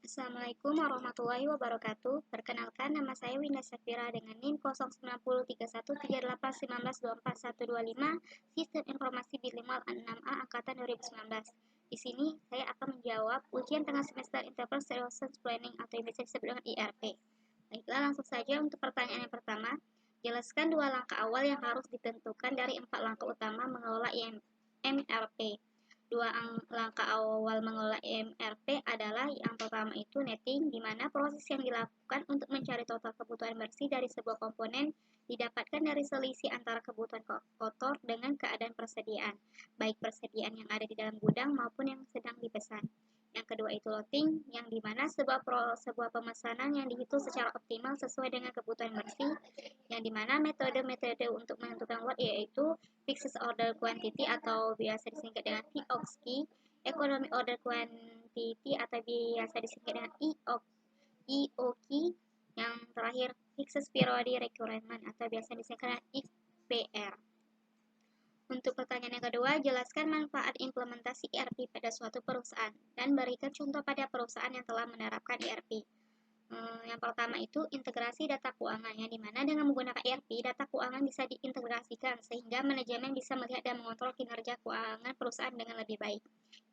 Assalamualaikum warahmatullahi wabarakatuh. Perkenalkan, nama saya Winda Safira dengan NIM 090313819242125, Sistem Informasi Bilingual 6A Angkatan 2019. Di sini saya akan menjawab ujian tengah semester Enterprise Relations Planning atau yang biasa disebut dengan IRP. Baiklah, langsung saja untuk pertanyaan yang pertama. Jelaskan dua langkah awal yang harus ditentukan dari 4 langkah utama mengelola MRP. Dua langkah awal mengelola MRP adalah yang pertama itu netting, di mana proses yang dilakukan untuk mencari total kebutuhan bersih dari sebuah komponen didapatkan dari selisih antara kebutuhan kotor dengan keadaan persediaan, baik persediaan yang ada di dalam gudang maupun yang sedang dipesan. Yang kedua itu loading, yang dimana sebuah pemesanan yang dihitung secara optimal sesuai dengan kebutuhan bersih, yang dimana metode-metode untuk menentukan load yaitu Fixed Order Quantity atau biasa disingkat dengan POXQ, Economic Order Quantity atau biasa disingkat dengan EOQ, yang terakhir Fixed Periodic Requirement atau biasa disingkat dengan FPR. Untuk pertanyaan yang kedua, jelaskan manfaat implementasi ERP pada suatu perusahaan dan berikan contoh pada perusahaan yang telah menerapkan ERP. Yang pertama itu integrasi data keuangan, yang dimana dengan menggunakan ERP, data keuangan bisa diintegrasikan sehingga manajemen bisa melihat dan mengontrol kinerja keuangan perusahaan dengan lebih baik.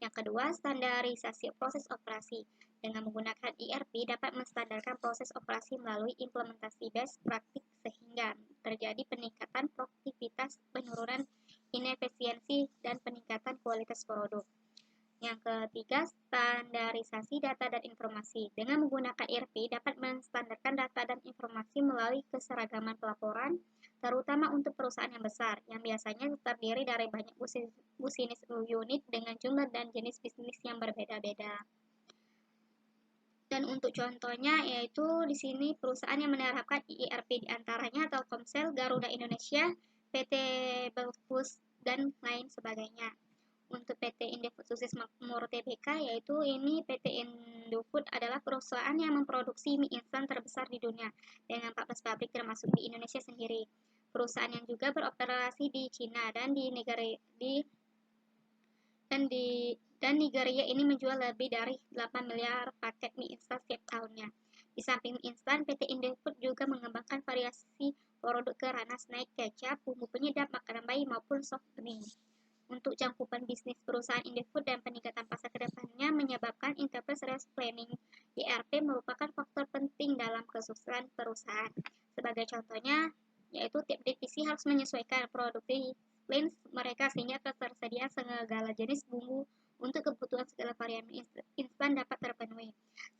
Yang kedua, standarisasi proses operasi. Dengan menggunakan ERP dapat menstandarkan proses operasi melalui implementasi best practice sehingga terjadi peningkatan produktivitas, penurunan inefisiensi, dan peningkatan kualitas produk. Yang ketiga, standarisasi data dan informasi. Dengan menggunakan ERP dapat menstandarkan data dan informasi melalui keseragaman pelaporan, terutama untuk perusahaan yang besar, yang biasanya terdiri dari banyak bisnis unit dengan jumlah dan jenis bisnis yang berbeda-beda. Dan untuk contohnya yaitu di sini perusahaan yang menerapkan ERP diantaranya Telkomsel, Garuda Indonesia, PT Belpus, dan lain sebagainya. Untuk PT Indofood Sukses Makmur Tbk, yaitu ini PT Indofood adalah perusahaan yang memproduksi mie instan terbesar di dunia dengan 14 pabrik termasuk di Indonesia sendiri. Perusahaan yang juga beroperasi di Cina dan di Nigeria ini menjual lebih dari 8 miliar paket mie instan setiap tahunnya. Di samping mie instan, PT Indofood juga mengembangkan variasi produk ke ranah snack, kecap, bumbu penyedap, makanan bayi maupun soft drink. Untuk cakupan bisnis perusahaan Indofood dan peningkatan pasar kedepannya menyebabkan Enterprise Resource Planning (ERP) merupakan faktor penting dalam kesuksesan perusahaan. Sebagai contohnya, yaitu tiap divisi harus menyesuaikan produksi plan mereka sehingga ketersediaan segala jenis bumbu untuk kebutuhan segala varian instan dapat terpenuhi.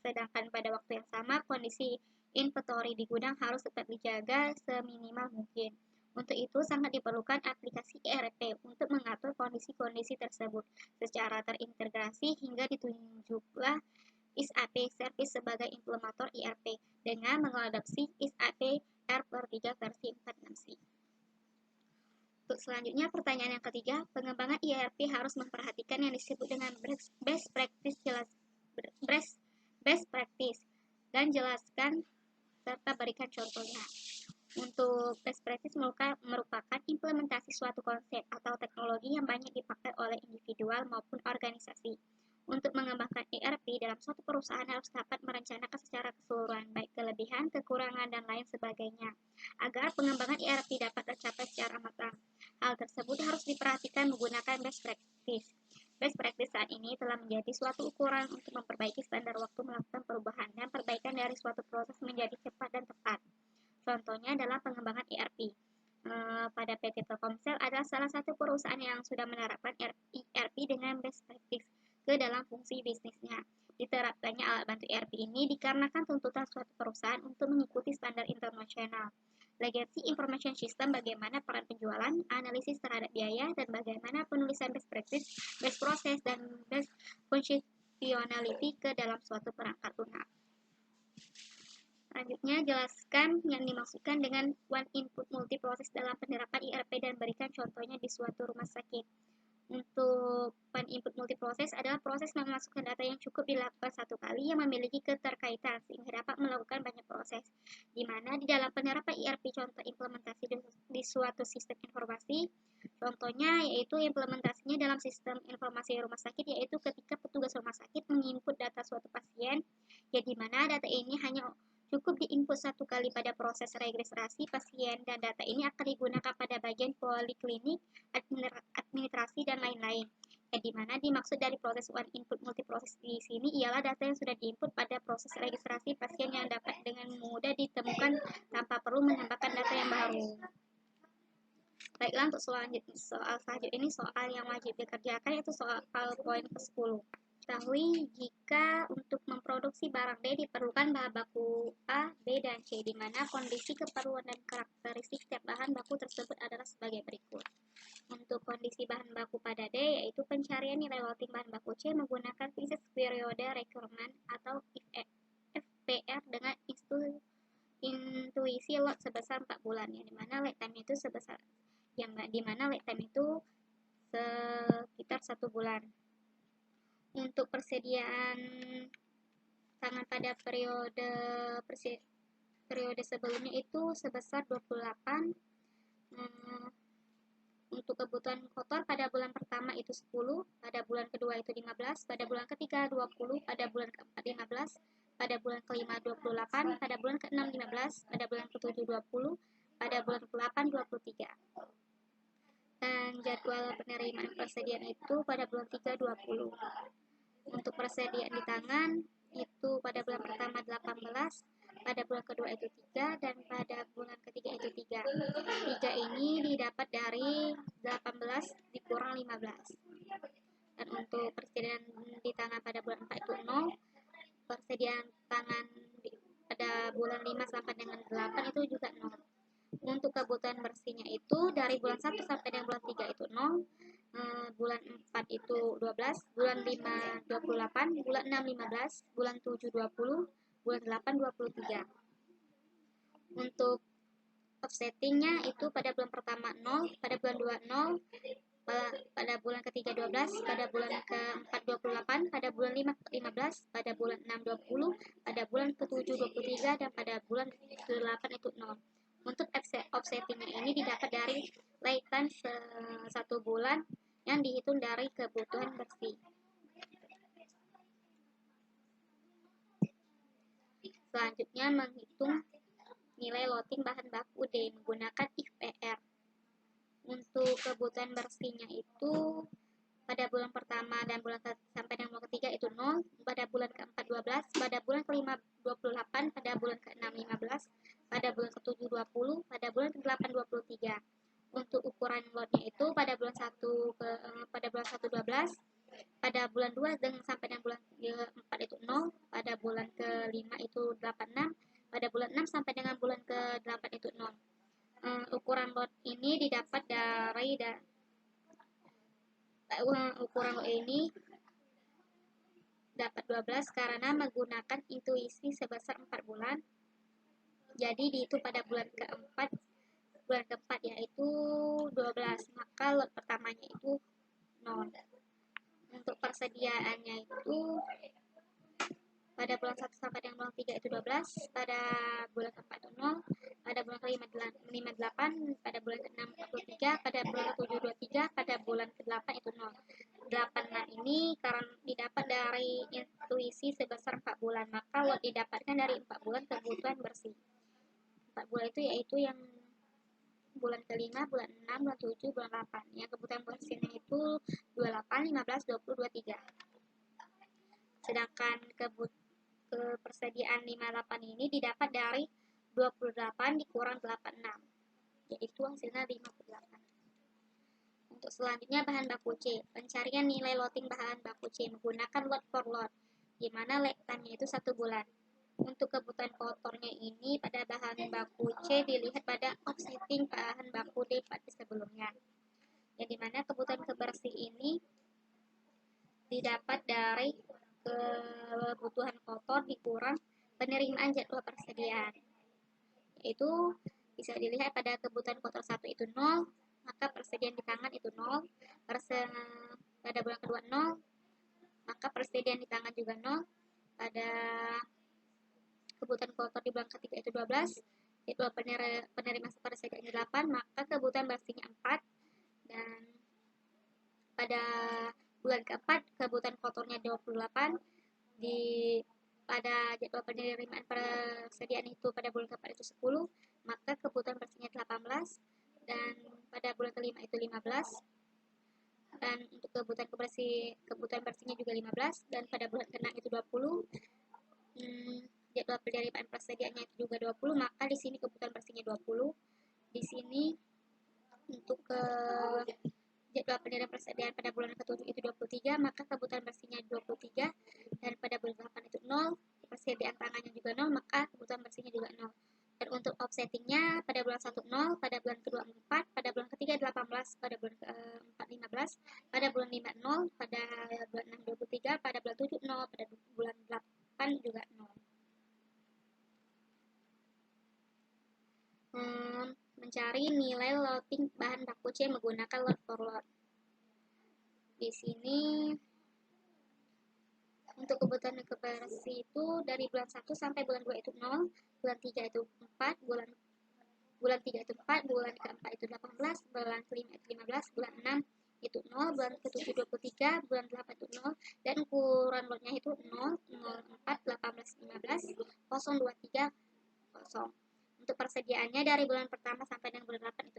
Sedangkan pada waktu yang sama, kondisi inventory di gudang harus tetap dijaga seminimal mungkin. Untuk itu, sangat diperlukan aplikasi ERP untuk mengatur kondisi-kondisi tersebut secara terintegrasi hingga ditunjuklah SAP Service sebagai implementator ERP dengan mengadopsi SAP R/3 versi 46C. Untuk selanjutnya, pertanyaan yang ketiga, pengembangan ERP harus memperhatikan yang disebut dengan best practice dan jelaskan serta berikan contohnya. Untuk best practice merupakan implementasi suatu konsep atau teknologi yang banyak dipakai oleh individual maupun organisasi. Untuk mengembangkan ERP dalam suatu perusahaan harus dapat merencanakan secara keseluruhan, baik kelebihan, kekurangan, dan lain sebagainya, agar pengembangan ERP dapat tercapai secara matang. Hal tersebut harus diperhatikan menggunakan best practice. Best practice saat ini telah menjadi suatu ukuran untuk memperbaiki standar waktu melakukan perubahan dan perbaikan dari suatu proses menjadi cepat dan tepat. Contohnya adalah pengembangan ERP. Pada PT Telkomsel adalah salah satu perusahaan yang sudah menerapkan ERP dengan best practice ke dalam fungsi bisnisnya. Diterapkannya alat bantu ERP ini dikarenakan tuntutan suatu perusahaan untuk mengikuti standar internasional. Legacy Information System, bagaimana peran penjualan, analisis terhadap biaya, dan bagaimana penulisan best practice, best process, dan best functionality ke dalam suatu perangkat lunak. Selanjutnya, jelaskan yang dimaksudkan dengan one input multi-proses dalam penerapan ERP dan berikan contohnya di suatu rumah sakit. Untuk one input multi-proses adalah proses memasukkan data yang cukup dilakukan satu kali yang memiliki keterkaitan sehingga dapat melakukan banyak proses. Di mana di dalam penerapan ERP contoh implementasi di suatu sistem informasi, contohnya yaitu implementasinya dalam sistem informasi rumah sakit, yaitu ketika petugas rumah sakit menginput data suatu pasien di mana data ini hanya cukup diinput satu kali pada proses registrasi pasien dan data ini akan digunakan pada bagian poliklinik, administrasi, dan lain-lain. Di mana dimaksud dari proses one input multiproses di sini ialah data yang sudah diinput pada proses registrasi pasien yang dapat dengan mudah ditemukan tanpa perlu menambahkan data yang baru. Baiklah, untuk soal selanjutnya ini soal yang wajib dikerjakan, yaitu soal poin ke-10. Ketahui jika untuk memproduksi barang D diperlukan bahan baku A, B, dan C, di mana kondisi keperluan dan karakteristik setiap bahan baku tersebut adalah sebagai berikut. Untuk kondisi bahan baku pada D, yaitu pencarian nilai loading bahan baku C menggunakan Fixed Period Requirement atau FPR dengan intuisi lot sebesar 4 bulan, yang dimana lead time itu sekitar 1 bulan. Untuk persediaan tangan pada periode sebelumnya itu sebesar 28. Untuk kebutuhan kotor pada bulan pertama itu 10, pada bulan kedua itu 15, pada bulan ketiga 20, pada bulan keempat 15, pada bulan kelima 28, pada bulan keenam 15, pada bulan ketujuh 20, pada bulan ke-8 23. Dan jadwal penerimaan persediaan itu pada bulan 3 20. Untuk persediaan di tangan itu pada bulan pertama 18, pada bulan kedua itu 3, dan pada bulan ketiga itu 3. 3 ini didapat dari 18 dikurang 15. Dan untuk persediaan di tangan pada bulan 4 itu 0. Persediaan tangan pada bulan 5 sampai dengan 8 itu juga 0. Untuk kebutuhan bersihnya itu dari bulan 1 sampai dengan bulan 3 itu 0, bulan 4 itu 12, bulan 5 28, bulan 6 15, bulan 7 20, bulan 8 23. Untuk offsettingnya itu pada bulan pertama 0, pada bulan 2 0, pada bulan ketiga 12, pada bulan ke-4 28, pada bulan 5 15, pada bulan 6 20, pada bulan ke-7 23, dan pada bulan ke-8 itu 0. Untuk offsettingnya ini didapat dari lead time 1 bulan yang dihitung dari kebutuhan bersih. Selanjutnya menghitung nilai loading bahan baku D menggunakan FPR. Untuk kebutuhan bersihnya itu pada bulan pertama dan bulan sampai dengan bulan ketiga itu 0, pada bulan ke-4 12, pada bulan ke-5 28, pada bulan ke-6 15, pada bulan ke-7 20, pada bulan ke-8 23. Untuk ukuran lotnya itu pada bulan 1 12, pada bulan 2 dengan sampai dengan bulan ke-4 itu 0, pada bulan ke-5 itu 86, pada bulan 6 sampai dengan bulan ke-8 itu 0. Ukuran lot ini didapat dari ukuran lot ini dapat 12 karena menggunakan intuisi sebesar 4 bulan. Jadi dihitung pada bulan keempat yaitu 12, maka lot pertamanya itu 0. Untuk persediaannya itu pada bulan 1 sampai dengan bulan 3 itu 12, pada bulan ke-4 itu 0, pada bulan ke-5 8, pada bulan ke-6 23, pada bulan ke-7 23, pada bulan ke-8 itu 0. 86 ini karena didapat dari intuisi sebesar 4 bulan, maka lot didapatkan dari 4 bulan kebutuhan bersih. 4 bulan itu yaitu yang bulan ke-5, bulan 6, bulan 7, bulan 8. Yang kebutuhan bersihnya itu 28, 15, 20, 23. Sedangkan persediaan 58 ini didapat dari 28 dikurang 86, yaitu hasilnya 58. Untuk selanjutnya bahan baku C. Pencarian nilai loading bahan baku C menggunakan lot for lot, di mana lead time-nya itu 1 bulan. Untuk kebutuhan kotornya ini pada bahan baku C dilihat pada offsetting bahan baku D pada sebelumnya. Yang dimana kebutuhan kebersih ini didapat dari kebutuhan kotor dikurang penerimaan jadwal persediaan. Yaitu bisa dilihat pada kebutuhan kotor 1 itu 0, maka persediaan di tangan itu 0. Pada bulan kedua 0, maka persediaan di tangan juga 0. Pada kebutuhan kotor di bulan ketiga itu 12, jadwal penerimaan persediaan 8, maka kebutuhan bersihnya 4. Dan pada bulan keempat kebutuhan kotornya 28, pada jadwal penerimaan persediaan itu pada bulan keempat itu 10, maka kebutuhan bersihnya 18, dan pada bulan kelima itu 15, dan untuk kebutuhan bersihnya juga 15, dan pada bulan ke-6 itu 20. Jadwal penerimaan persediaannya itu juga 20, maka di sini kebutuhan bersihnya 20. Di sini untuk jadwal penerimaan persediaan pada bulan ke-7 itu 23, maka kebutuhan bersihnya 23, dan pada bulan ke-8 itu 0, persediaan tangannya juga 0, maka kebutuhan bersihnya juga 0. Dan untuk offsettingnya pada bulan 1 0, pada bulan kedua 4, pada bulan ketiga 18, pada bulan ke-4 15, pada bulan 5 0, pada bulan 6 23, pada bulan 7 0, pada bulan 8 juga 0. Mencari nilai loading bahan baku C menggunakan load for load. Di sini untuk kebutuhan konversi itu dari bulan 1 sampai bulan 2 itu 0, bulan 3 itu 4, bulan 3 itu 4, bulan ke-4 itu 18, bulan ke-5 itu 15, bulan 6 itu 0, bulan ke-7 23, bulan 8 itu 0, dan ukuran lotnya itu 0, 04, 18, 15, 023, 0. Untuk persediaannya dari bulan pertama sampai dengan bulan 8 itu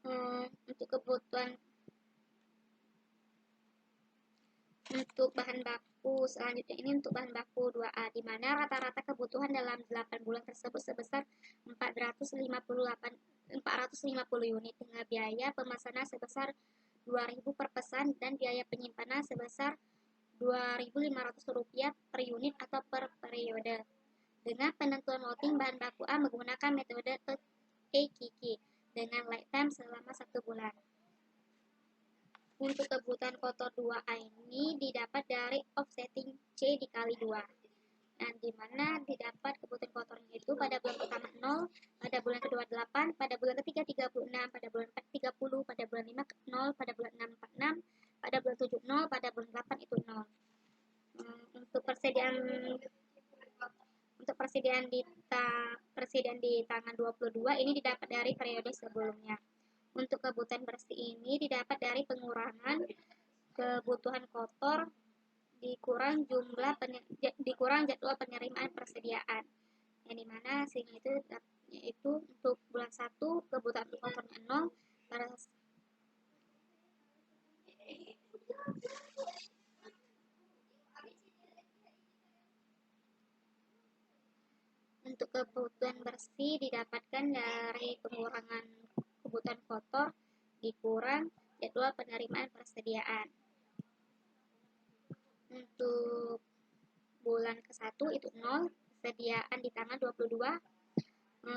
0. Untuk kebutuhan untuk bahan baku selanjutnya ini untuk bahan baku 2A, di mana rata-rata kebutuhan dalam 8 bulan tersebut sebesar 450 unit dengan biaya pemesanan sebesar 2.000 per pesan dan biaya penyimpanan sebesar Rp2.500 per unit atau per periode. Dengan penentuan loading bahan baku A menggunakan metode EKK dengan lead time selama 1 bulan. Untuk kebutuhan kotor 2A ini didapat dari offsetting C dikali 2. Dan dimana didapat kebutuhan kotornya itu pada bulan pertama 0, pada bulan kedua 8, pada bulan ketiga 36, pada bulan 4 30, pada bulan 5 0, pada bulan 6 46, pada bulan 7 0, pada bulan 8 itu 0. Untuk persediaan di tangan 22 ini didapat dari periode sebelumnya. Untuk kebutuhan bersih ini didapat dari pengurangan kebutuhan kotor dikurang jadwal penerimaan persediaan. Yang dimana hasilnya itu yaitu untuk bulan 1 kebutuhan kotornya 0, untuk kebutuhan bersih didapatkan dari pengurangan kebutuhan kotor dikurang jadwal penerimaan persediaan. Untuk bulan ke-1 itu 0, persediaan di tangan 22,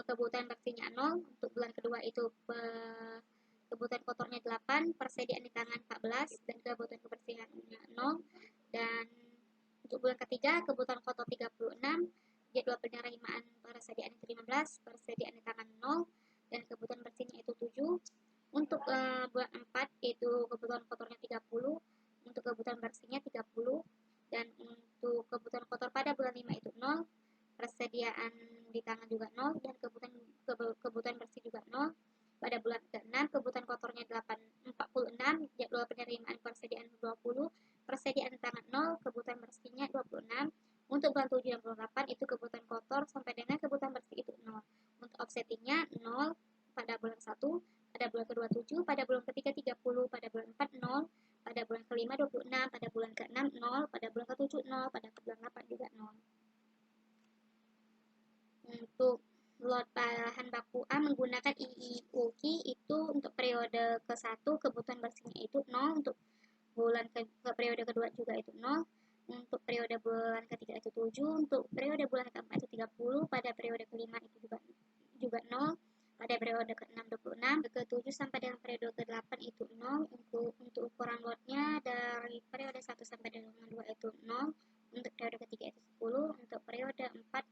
kebutuhan bersihnya 0. Untuk bulan kedua itu kebutuhan kotornya 8, persediaan di tangan 14, dan kebutuhan kebersihannya 0. Dan untuk bulan ketiga kebutuhan kotor 36, jadwal penerimaan persediaan itu 15, persediaan di tangan 0, dan kebutuhan bersihnya itu 7. Untuk bulan 4 itu kebutuhan kotornya 30, untuk kebutuhan bersihnya 30, dan untuk kebutuhan kotor pada bulan 5 itu 0, persediaan di tangan juga 0, dan kebutuhan bersih juga 0. Pada bulan ke-6 kebutuhan kotornya 46, jadwal penerimaan persediaan 20, persediaan di tangan 0, kebutuhan bersihnya 26. Untuk bulan 7 dan bulan 8 itu kebutuhan kotor sampai dengan kebutuhan bersih itu 0. Untuk offsettingnya 0 pada bulan 1, pada bulan kedua 7, pada bulan ketiga 30, pada bulan 4 0, pada bulan kelima 26, pada bulan ke-6 0, pada bulan ke-7 0, pada bulan 8 juga 0. Untuk lot bahan baku A menggunakan IIUQ itu untuk periode ke-1 kebutuhan bersihnya itu 0, untuk bulan ke periode kedua juga itu 0, untuk periode bulan ketiga itu 7, untuk periode bulan keempat itu 30, pada periode kelima itu juga 0, pada periode ke-6 26, ke-7 sampai dengan periode ke-8 itu 0. Untuk ukuran lotnya dari periode 1 sampai dengan 2 itu 0, untuk periode ketiga itu 10, untuk periode 4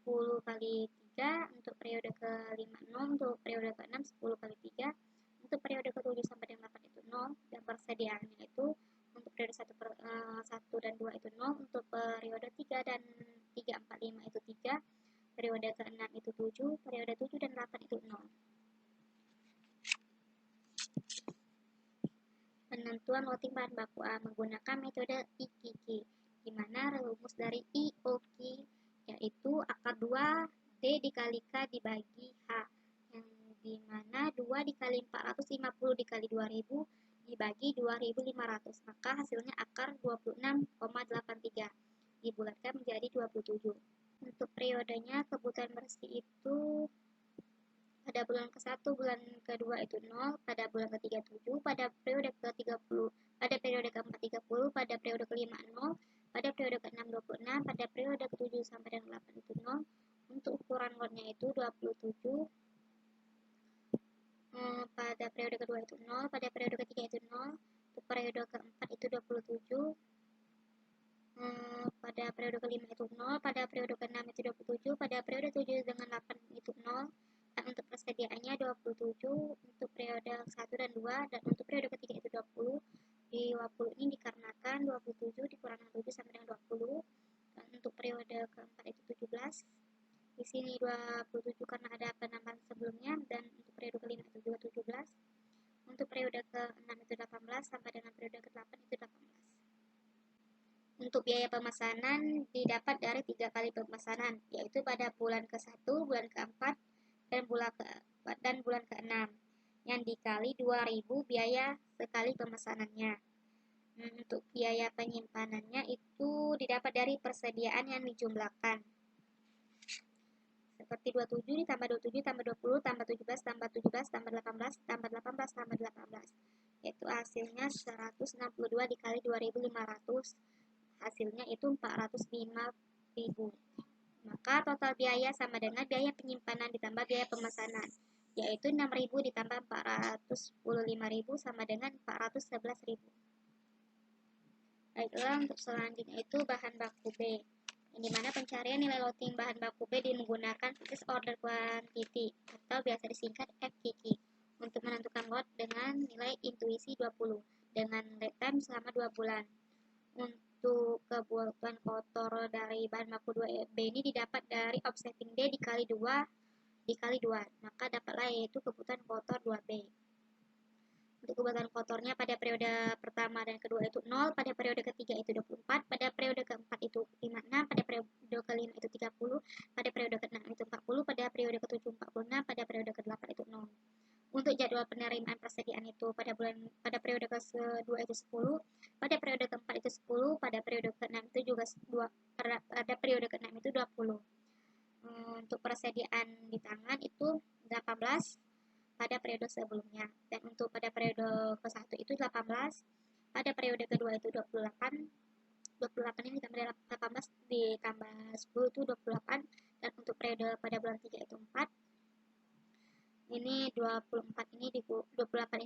10 kali 3, untuk periode ke-5 0, untuk periode ke-6 10 kali 3, untuk periode ke-7 sampai dengan 8 itu 0, dan persediaannya itu untuk periode 1 dan 2 itu 0, untuk periode 3 dan 3, 4, 5 itu 3, periode ke-6 itu 7, periode 7 dan 8 itu 0. Penentuan loading bahan baku A menggunakan metode IKK. dari I, O, Q, yaitu akar 2D dikali K dibagi H, yang dimana 2 dikali 450 dikali 2000 dibagi 2500, maka hasilnya akar 26,83 dibulatkan menjadi 27. Untuk periodenya kebutuhan bersih itu pada bulan ke-1, bulan ke-2 itu 0, pada bulan ke-3 7, pada periode ke-30, pada periode ke-4 30, pada periode ke-5 0, pada periode ke-6 26, pada periode ke-7 sampai dengan 8 itu 0. Untuk ukuran lotnya itu 27. Pada periode kedua itu 0, pada periode ketiga itu 0, untuk periode keempat itu 27, pada periode kelima itu 0, pada periode keenam itu 27, pada periode 7 dengan 8 itu 0, dan untuk persediaannya 27 untuk periode 1 dan 2, dan untuk periode ketiga itu 20. Di 20 ini dikarenakan 27 dikurangkan 7 sampai dengan 20, dan untuk periode keempat itu 17. Di sini 27 karena ada penambahan sebelumnya, dan untuk periode kelima itu juga 17. Untuk periode ke-6 itu 18 sampai dengan periode ke-8 itu 18. Untuk biaya pemesanan didapat dari 3 kali pemesanan, yaitu pada bulan ke-1, bulan ke-4, dan bulan ke-6, yang dikali 2000 biaya sekali pemesanannya. Untuk biaya penyimpanannya itu didapat dari persediaan yang dijumlahkan. Seperti 27 ditambah 27 tambah 20 tambah 17 tambah 17 tambah 18 tambah 18 tambah 18, yaitu hasilnya 162 dikali 2500, hasilnya itu 405.000. Maka total biaya sama dengan biaya penyimpanan ditambah biaya pemesanan, yaitu 6.000 ditambah 415.000 sama dengan 411.000. Baiklah, untuk selanjutnya itu bahan baku B, yang dimana pencarian nilai loading bahan baku B menggunakan Purchase Order Quantity atau biasa disingkat FQQ untuk menentukan lot dengan nilai intuisi 20 dengan lead time selama 2 bulan. Untuk kebutuhan kotor dari bahan baku 2B ini didapat dari offsetting D dikali 2 dikali 2, maka dapatlah yaitu kebutuhan kotor 2B. Untuk kebutuhan kotornya pada periode pertama dan kedua itu 0, pada periode ketiga itu 24, pada periode keempat itu 56, pada periode kelima itu 30, pada periode ke-6 itu 40, pada periode ke-7 46, pada periode ke-8 itu 0. Untuk jadwal penerimaan persediaan itu pada periode ke-2 itu 10, pada periode ke-4 itu 10, pada periode ke-6 itu juga 2, pada periode ke-6 itu 20. Untuk persediaan di tangan itu 18 pada periode sebelumnya, dan untuk pada periode ke-1 itu 18, pada periode kedua itu 28 ini ditambah 18 ditambah 10 itu 28, dan untuk periode pada bulan 3 itu 4, ini 28 ini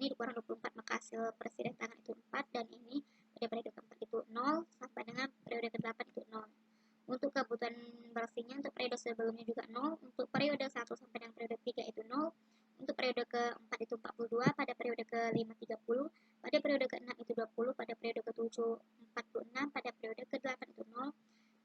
dikurang 24, maka hasil persediaan tangan itu 4, dan ini pada periode keempat itu 0 sampai dengan periode ke-8 itu 0. Untuk kebutuhan bersihnya untuk periode sebelumnya juga 0, untuk periode 1 sampai dengan periode 3 itu 0, untuk periode ke-4 itu 42, pada periode ke-5 30, pada periode ke-6 itu 20, pada periode ke-7 46, pada periode ke-8 itu 0,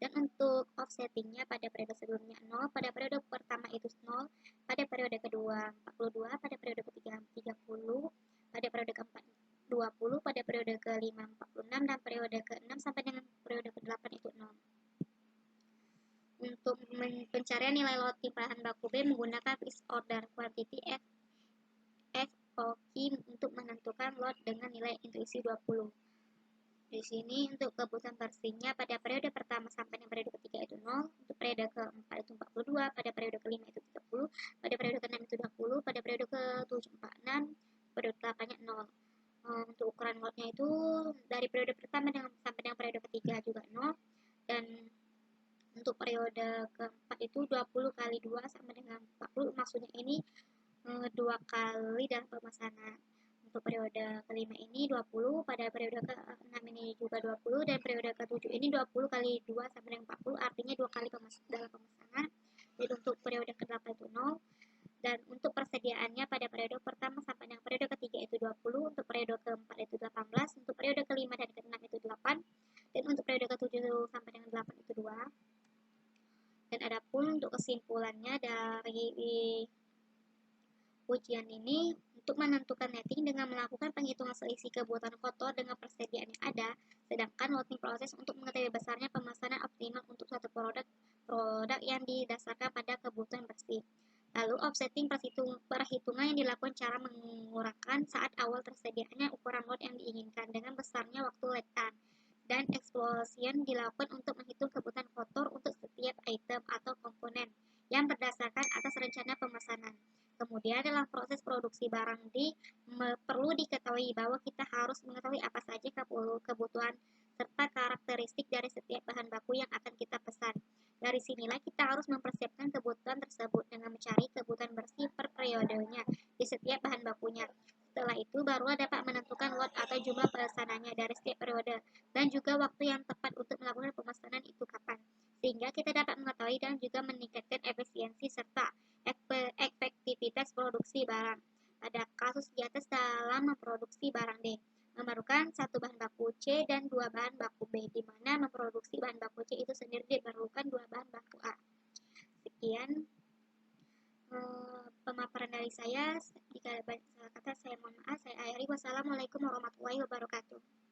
dan untuk offsettingnya pada periode sebelumnya 0, pada periode pertama itu 0, pada periode kedua 42, pada periode ketiga 30, pada periode keempat 20, pada periode ke-5 46, dan periode ke-6 sampai dengan periode ke-8 itu 0. Untuk pencarian nilai loading bahan baku B menggunakan Purchase Order Quantity FOQ untuk menentukan lot dengan nilai intuisi 20. Di sini untuk kebutuhan bersihnya pada periode pertama sampai dengan periode ketiga itu 0, untuk periode keempat itu 42, pada periode kelima itu 30, pada periode ke-6 itu 20, pada periode ke-7 46, periode ke-8-nya 0. Untuk ukuran lotnya itu dari periode pertama sampai dengan periode ketiga juga 0, dan untuk periode keempat itu 20 kali 2 sama dengan 40, maksudnya ini 2 kali dalam pemesanan. Untuk periode kelima ini 20, pada periode ke-6 ini juga 20, dan periode ke-7 ini 20 kali 2 sama dengan 40, artinya 2 kali dalam pemesanan. Jadi untuk periode ke-8 itu 0, dan untuk persediaannya pada periode pertama sampai dengan periode ketiga itu 20, untuk periode keempat itu 18, untuk periode kelima dan ke-6 itu 8, dan untuk periode ke-7 sampai dengan 8 itu 2. Dan adapun untuk kesimpulannya dari ujian ini, untuk menentukan netting dengan melakukan penghitungan selisih kebutuhan kotor dengan persediaan yang ada, sedangkan loading proses untuk mengetahui besarnya pemesanan optimal produk yang didasarkan pada kebutuhan bersih. Lalu offsetting perhitungan yang dilakukan cara mengurangkan saat awal tersedianya ukuran lot yang diinginkan dengan besarnya waktu lead time. Dan explosion dilakukan untuk menghitung kebutuhan kotor untuk setiap item atau komponen yang berdasarkan atas rencana pemesanan. Kemudian dalam proses produksi barang perlu diketahui bahwa kita harus mengetahui apa saja kebutuhan serta karakteristik dari setiap bahan baku yang akan kita pesan. Dari sinilah kita harus mempersiapkan kebutuhan tersebut dengan mencari kebutuhan bersih per periodenya di setiap bahan bakunya. Setelah itu barulah dapat menentukan lot atau jumlah pesanannya dari setiap periode dan juga waktu yang tepat untuk melakukan pemesanan itu kapan. Sehingga kita dapat mengetahui dan juga meningkatkan efisiensi serta efektivitas produksi barang. Pada kasus di atas dalam memproduksi barang D, memerlukan satu bahan baku C dan dua bahan baku B, di mana memproduksi bahan baku C itu sendiri diperlukan dua bahan baku A. Sekian pemaparan dari saya. Jika ada banyak salah kata, saya mohon maaf. Saya akhiri. Wassalamualaikum warahmatullahi wabarakatuh.